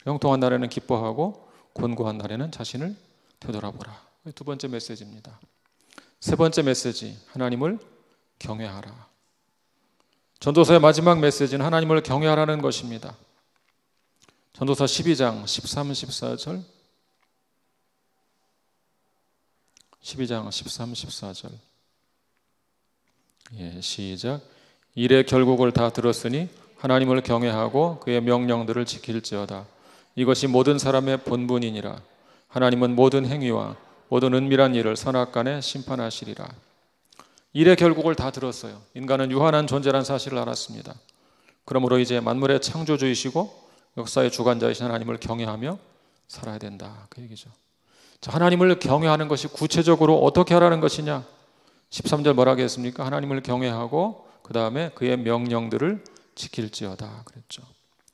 형통한 날에는 기뻐하고 곤고한 날에는 자신을 되돌아보라. 두 번째 메시지입니다. 세 번째 메시지, 하나님을 경외하라. 전도서의 마지막 메시지는 하나님을 경외하라는 것입니다. 전도서 12장 13, 14절. 12장 13, 14절. 예, 시작. 일의 결국을 다 들었으니 하나님을 경외하고 그의 명령들을 지킬지어다. 이것이 모든 사람의 본분이니라. 하나님은 모든 행위와 모든 은밀한 일을 선악간에 심판하시리라. 일의 결국을 다 들었어요. 인간은 유한한 존재라는 사실을 알았습니다. 그러므로 이제 만물의 창조주이시고 역사의 주관자이신 하나님을 경외하며 살아야 된다, 그 얘기죠. 자, 하나님을 경외하는 것이 구체적으로 어떻게 하라는 것이냐? 13절 뭐라고 했습니까? 하나님을 경외하고 그 다음에 그의 명령들을 지킬지어다 그랬죠.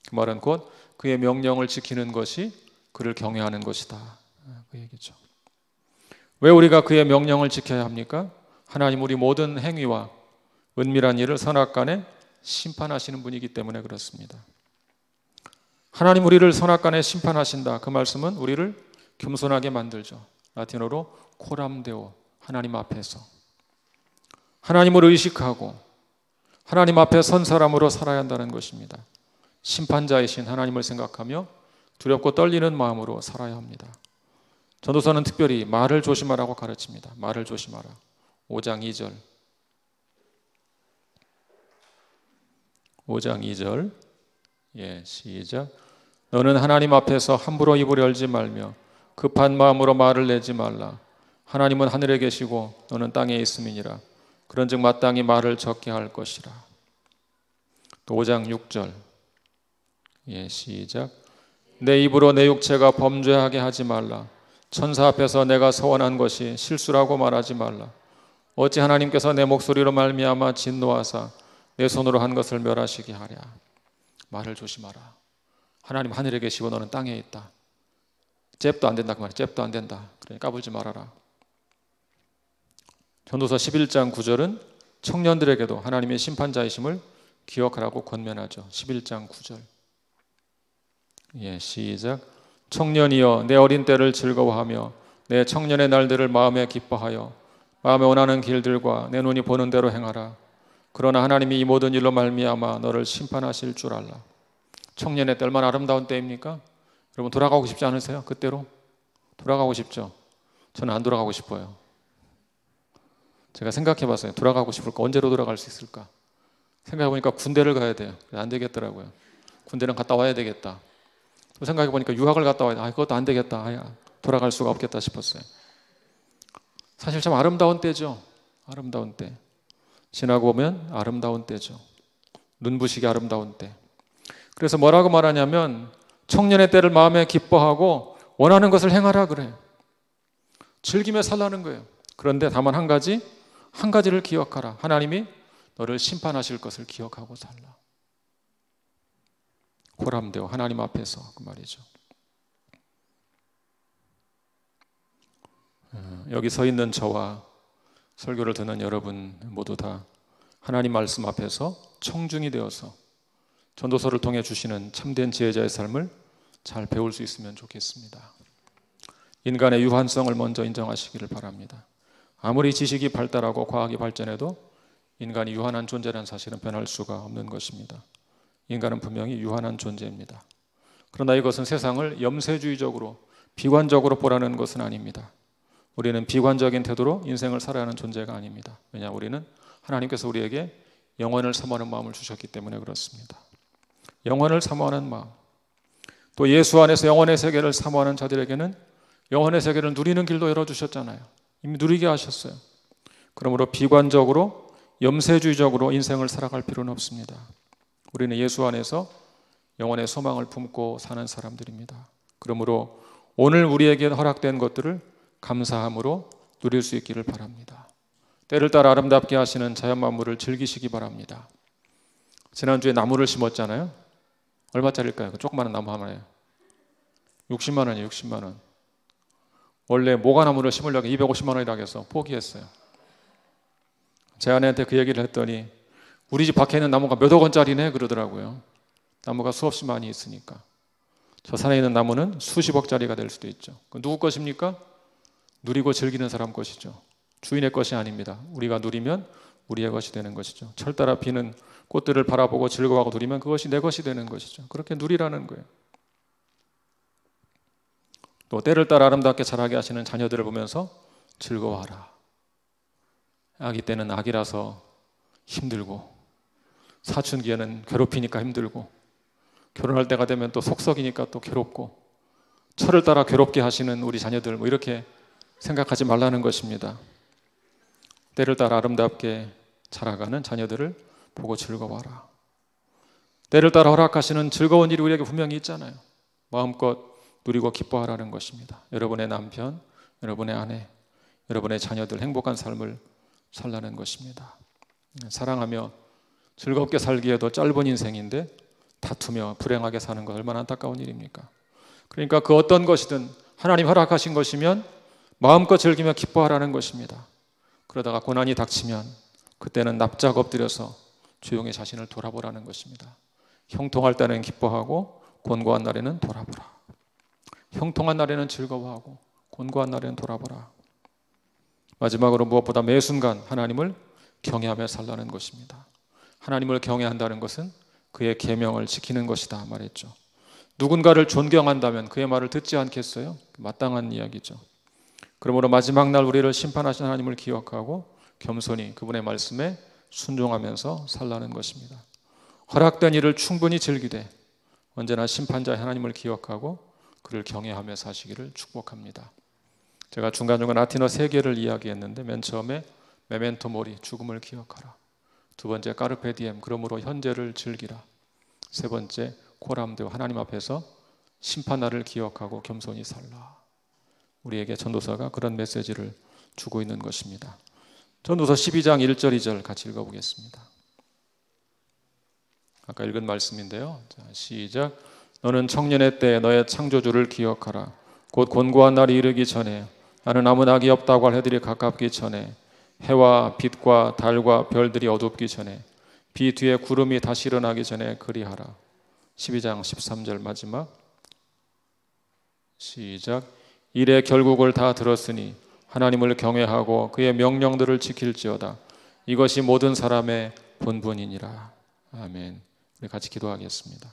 그 말은 곧 그의 명령을 지키는 것이 그를 경외하는 것이다, 그 얘기죠. 왜 우리가 그의 명령을 지켜야 합니까? 하나님 우리 모든 행위와 은밀한 일을 선악간에 심판하시는 분이기 때문에 그렇습니다. 하나님 우리를 선악간에 심판하신다, 그 말씀은 우리를 겸손하게 만들죠. 라틴어로 코람데오, 하나님 앞에서 하나님을 의식하고 하나님 앞에 선 사람으로 살아야 한다는 것입니다. 심판자이신 하나님을 생각하며 두렵고 떨리는 마음으로 살아야 합니다. 전도서는 특별히 말을 조심하라고 가르칩니다. 말을 조심하라. 5장 2절. 5장 2절. 예, 시작. 너는 하나님 앞에서 함부로 입을 열지 말며 급한 마음으로 말을 내지 말라. 하나님은 하늘에 계시고 너는 땅에 있음이니라. 그런즉 마땅히 말을 적게 할 것이라. 또 5장 6절. 예, 시작. 내 입으로 내 육체가 범죄하게 하지 말라. 천사 앞에서 내가 서원한 것이 실수라고 말하지 말라. 어찌 하나님께서 내 목소리로 말미암아 진노하사 내 손으로 한 것을 멸하시게 하랴. 말을 조심하라. 하나님 하늘에 계시고 너는 땅에 있다. 잽도 안 된다 그 말이야. 잽도 안 된다. 그러니까 까불지 말아라. 전도서 11장 9절은 청년들에게도 하나님의 심판자이심을 기억하라고 권면하죠. 11장 9절. 예, 시작. 청년이여 내 어린 때를 즐거워하며 내 청년의 날들을 마음에 기뻐하여 마음에 원하는 길들과 내 눈이 보는 대로 행하라. 그러나 하나님이 이 모든 일로 말미암아 너를 심판하실 줄 알라. 청년의 때 얼마나 아름다운 때입니까? 여러분 돌아가고 싶지 않으세요? 그때로? 돌아가고 싶죠? 저는 안 돌아가고 싶어요. 제가 생각해봤어요. 돌아가고 싶을까? 언제로 돌아갈 수 있을까? 생각해보니까 군대를 가야 돼요. 안 되겠더라고요. 군대는 갔다 와야 되겠다. 또 생각해보니까 유학을 갔다 와야 돼. 그것도 안 되겠다. 돌아갈 수가 없겠다 싶었어요. 사실 참 아름다운 때죠. 아름다운 때. 지나고 보면 아름다운 때죠. 눈부시게 아름다운 때. 그래서 뭐라고 말하냐면 청년의 때를 마음에 기뻐하고 원하는 것을 행하라 그래요. 즐기며 살라는 거예요. 그런데 다만 한 가지를 기억하라. 하나님이 너를 심판하실 것을 기억하고 살라. 고람되어 하나님 앞에서 그 말이죠. 여기 서 있는 저와 설교를 듣는 여러분 모두 다 하나님 말씀 앞에서 청중이 되어서 전도서를 통해 주시는 참된 지혜자의 삶을 잘 배울 수 있으면 좋겠습니다. 인간의 유한성을 먼저 인정하시기를 바랍니다. 아무리 지식이 발달하고 과학이 발전해도 인간이 유한한 존재라는 사실은 변할 수가 없는 것입니다. 인간은 분명히 유한한 존재입니다. 그러나 이것은 세상을 염세주의적으로 비관적으로 보라는 것은 아닙니다. 우리는 비관적인 태도로 인생을 살아야 하는 존재가 아닙니다. 왜냐, 우리는 하나님께서 우리에게 영원을 사모하는 마음을 주셨기 때문에 그렇습니다. 영원을 사모하는 마음, 또 예수 안에서 영원의 세계를 사모하는 자들에게는 영원의 세계를 누리는 길도 열어주셨잖아요. 이미 누리게 하셨어요. 그러므로 비관적으로 염세주의적으로 인생을 살아갈 필요는 없습니다. 우리는 예수 안에서 영원의 소망을 품고 사는 사람들입니다. 그러므로 오늘 우리에게 허락된 것들을 감사함으로 누릴 수 있기를 바랍니다. 때를 따라 아름답게 하시는 자연 만물을 즐기시기 바랍니다. 지난주에 나무를 심었잖아요. 얼마짜리일까요? 그 조그마한 나무 하나에 60만 원이에요. 60만 원. 원래 모과나무를 심으려고 250만 원이라고 해서 포기했어요. 제 아내한테 그 얘기를 했더니 우리 집 밖에 있는 나무가 몇억 원짜리네 그러더라고요. 나무가 수없이 많이 있으니까. 저 산에 있는 나무는 수십억짜리가 될 수도 있죠. 누구 것입니까? 누리고 즐기는 사람 것이죠. 주인의 것이 아닙니다. 우리가 누리면 우리의 것이 되는 것이죠. 철 따라 피는 꽃들을 바라보고 즐거워하고 누리면 그것이 내 것이 되는 것이죠. 그렇게 누리라는 거예요. 또 때를 따라 아름답게 자라게 하시는 자녀들을 보면서 즐거워하라. 아기 때는 아기라서 힘들고, 사춘기에는 괴롭히니까 힘들고, 결혼할 때가 되면 또 속썩이니까 또 괴롭고, 철을 따라 괴롭게 하시는 우리 자녀들, 이렇게 생각하지 말라는 것입니다. 때를 따라 아름답게 자라가는 자녀들을 보고 즐거워하라. 때를 따라 허락하시는 즐거운 일이 우리에게 분명히 있잖아요. 마음껏 누리고 기뻐하라는 것입니다. 여러분의 남편, 여러분의 아내, 여러분의 자녀들 행복한 삶을 살라는 것입니다. 사랑하며 즐겁게 살기에도 짧은 인생인데 다투며 불행하게 사는 것 얼마나 안타까운 일입니까? 그러니까 그 어떤 것이든 하나님 허락하신 것이면 마음껏 즐기며 기뻐하라는 것입니다. 그러다가 고난이 닥치면 그때는 납작 엎드려서 조용히 자신을 돌아보라는 것입니다. 형통할 때는 기뻐하고 곤고한 날에는 돌아보라. 형통한 날에는 즐거워하고 곤고한 날에는 돌아보라. 마지막으로 무엇보다 매 순간 하나님을 경외하며 살라는 것입니다. 하나님을 경외한다는 것은 그의 계명을 지키는 것이다 말했죠. 누군가를 존경한다면 그의 말을 듣지 않겠어요? 마땅한 이야기죠. 그러므로 마지막 날 우리를 심판하신 하나님을 기억하고 겸손히 그분의 말씀에 순종하면서 살라는 것입니다. 허락된 일을 충분히 즐기되 언제나 심판자의 하나님을 기억하고 그를 경외하며 사시기를 축복합니다. 제가 중간중간 라틴어 3개를 이야기했는데 맨 처음에 메멘토 모리, 죽음을 기억하라. 두 번째 까르페 디엠, 그러므로 현재를 즐기라. 세 번째 코람 데오, 하나님 앞에서 심판날을 기억하고 겸손히 살라. 우리에게 전도서가 그런 메시지를 주고 있는 것입니다. 전도서 12장 1절 2절 같이 읽어보겠습니다. 아까 읽은 말씀인데요. 자, 시작. 너는 청년의 때 너의 창조주를 기억하라. 곧 곤고한 날이 이르기 전에, 나는 아무 낙이 없다고 할 해들이 가깝기 전에, 해와 빛과 달과 별들이 어둡기 전에, 비 뒤에 구름이 다시 일어나기 전에 그리하라. 12장 13절 마지막. 시작. 일의 결국을 다 들었으니 하나님을 경외하고 그의 명령들을 지킬지어다. 이것이 모든 사람의 본분이니라. 아멘. 우리 같이 기도하겠습니다.